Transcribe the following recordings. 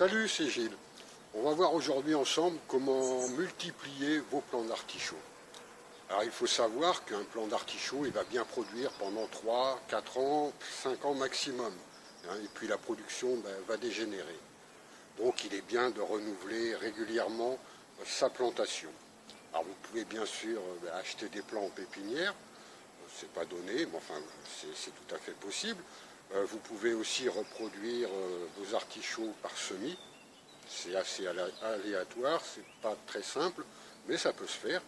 Salut, c'est Gilles. On va voir aujourd'hui ensemble comment multiplier vos plants d'artichaut. Alors il faut savoir qu'un plant d'artichaut il va bien produire pendant 3, 4 ans, 5 ans maximum. Et puis la production va dégénérer. Donc il est bien de renouveler régulièrement sa plantation. Alors vous pouvez bien sûr acheter des plants en pépinière. C'est pas donné, mais enfin c'est tout à fait possible. Vous pouvez aussi reproduire vos artichauts par semis. C'est assez aléatoire, c'est pas très simple, mais ça peut se faire.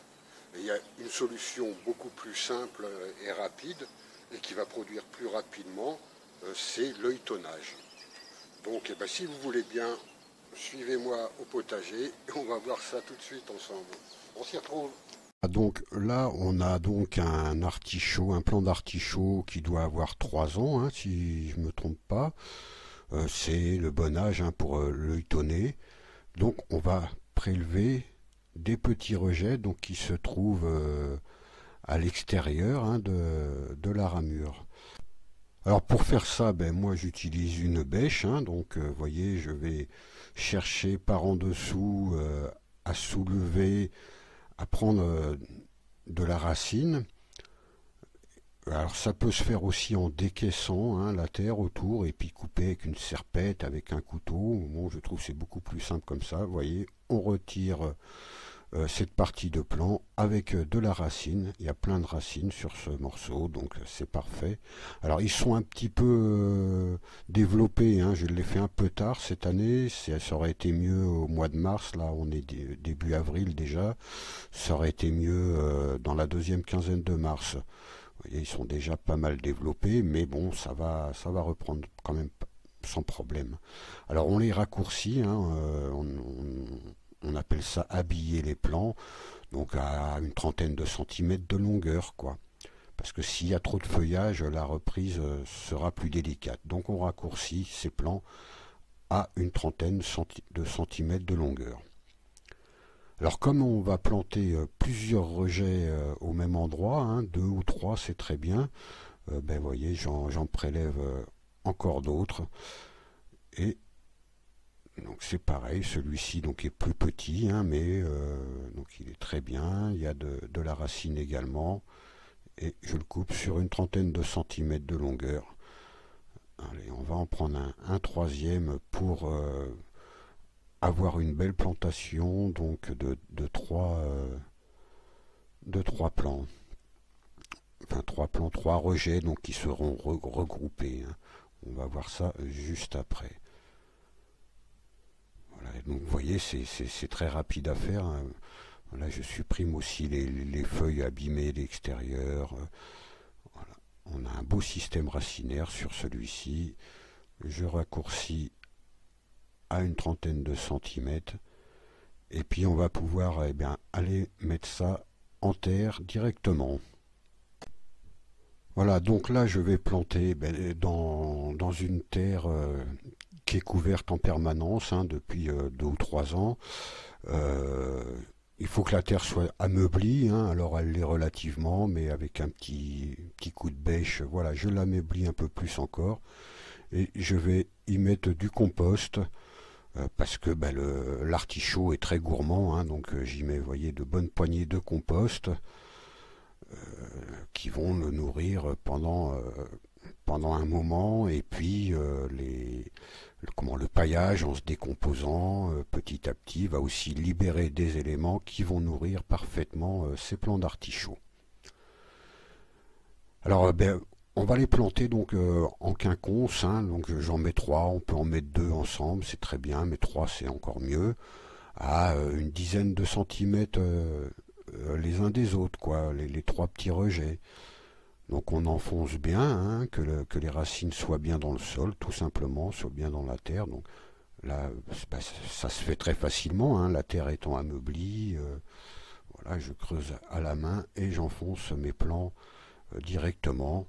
Et il y a une solution beaucoup plus simple et rapide, et qui va produire plus rapidement, c'est l'œilletonnage. Donc si vous voulez bien, suivez-moi au potager, et on va voir ça tout de suite ensemble. On s'y retrouve. Donc là, on a donc un artichaut, un plant d'artichaut qui doit avoir 3 ans, hein, si je ne me trompe pas. C'est le bon âge pour l'œilletonner. Donc on va prélever des petits rejets donc, qui se trouvent à l'extérieur de la ramure. Alors pour faire ça, moi j'utilise une bêche, donc vous voyez, je vais chercher par en dessous à soulever, à prendre de la racine. Alors ça peut se faire aussi en décaissant la terre autour et puis couper avec une serpette, avec un couteau. Bon, je trouve que c'est beaucoup plus simple comme ça. Vous voyez, on retire cette partie de plant avec de la racine. Il y a plein de racines sur ce morceau, donc c'est parfait. Alors ils sont un petit peu développés, je l'ai fait un peu tard cette année. Ça aurait été mieux au mois de mars, là on est début avril déjà. Ça aurait été mieux dans la deuxième quinzaine de mars. Vous voyez, ils sont déjà pas mal développés, mais bon, ça va reprendre quand même sans problème. Alors on les raccourcit, on appelle ça habiller les plants, donc à une trentaine de centimètres de longueur, quoi. Parce que s'il y a trop de feuillage, la reprise sera plus délicate. Donc on raccourcit ces plants à une trentaine de centimètres de longueur. Alors comme on va planter plusieurs rejets au même endroit, 2 ou 3 c'est très bien, vous voyez j'en prélève encore d'autres. Et donc c'est pareil, celui-ci donc est plus petit, mais donc il est très bien, il y a de la racine également. Et je le coupe sur une trentaine de centimètres de longueur. Allez, on va en prendre un troisième pour avoir une belle plantation donc de trois plants, enfin 3 rejets donc qui seront regroupés. On va voir ça juste après. Voilà, donc vous voyez c'est très rapide à faire. Là je supprime aussi les feuilles abîmées d'extérieur. Voilà. On a un beau système racinaire sur celui-ci. Je raccourcis à une trentaine de centimètres et puis on va pouvoir aller mettre ça en terre directement. Voilà, donc là je vais planter dans une terre qui est couverte en permanence depuis 2 ou 3 ans. Il faut que la terre soit ameublie, alors elle l'est relativement, mais avec un petit coup de bêche, voilà, je l'ameublis un peu plus encore et je vais y mettre du compost. Parce que l'artichaut est très gourmand, donc j'y mets, vous voyez, de bonnes poignées de compost qui vont le nourrir pendant un moment, et puis le paillage en se décomposant petit à petit va aussi libérer des éléments qui vont nourrir parfaitement ces plants d'artichaut. Alors on va les planter donc en quinconce, donc j'en mets 3, on peut en mettre 2 ensemble, c'est très bien, mais 3 c'est encore mieux, à une dizaine de centimètres les uns des autres, quoi, les 3 petits rejets. Donc on enfonce bien, que les racines soient bien dans le sol, tout simplement, soient bien dans la terre. Donc là, ça se fait très facilement, la terre étant ameublie. Voilà, je creuse à la main et j'enfonce mes plants directement.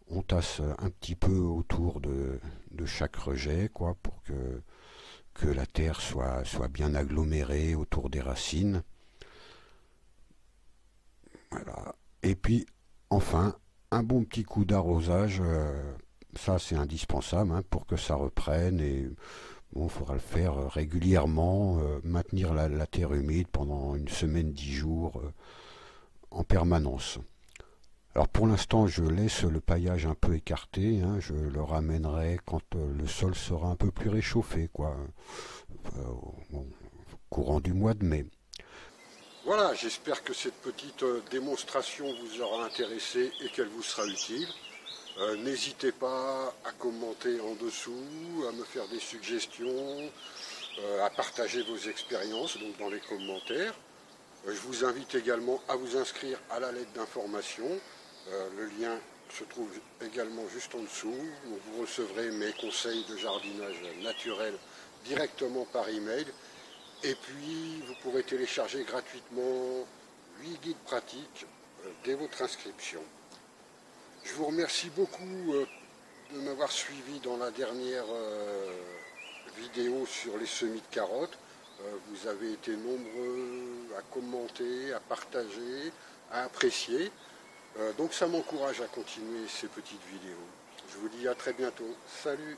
On tasse un petit peu autour de chaque rejet, quoi, pour que la terre soit bien agglomérée autour des racines. Voilà. Et puis, enfin, un bon petit coup d'arrosage, ça c'est indispensable pour que ça reprenne. Et Bon, il faudra le faire régulièrement, maintenir la terre humide pendant une semaine, 10 jours, en permanence. Alors pour l'instant, je laisse le paillage un peu écarté, hein, je le ramènerai quand le sol sera un peu plus réchauffé, quoi. Bon, courant du mois de mai. Voilà, j'espère que cette petite démonstration vous aura intéressé et qu'elle vous sera utile. N'hésitez pas à commenter en dessous, à me faire des suggestions, à partager vos expériences donc dans les commentaires. Je vous invite également à vous inscrire à la lettre d'information. Le lien se trouve également juste en dessous. Donc vous recevrez mes conseils de jardinage naturel directement par email. Et puis vous pourrez télécharger gratuitement 8 guides pratiques dès votre inscription. Je vous remercie beaucoup de m'avoir suivi dans la dernière vidéo sur les semis de carottes. Vous avez été nombreux à commenter, à partager, à apprécier. Donc ça m'encourage à continuer ces petites vidéos. Je vous dis à très bientôt. Salut!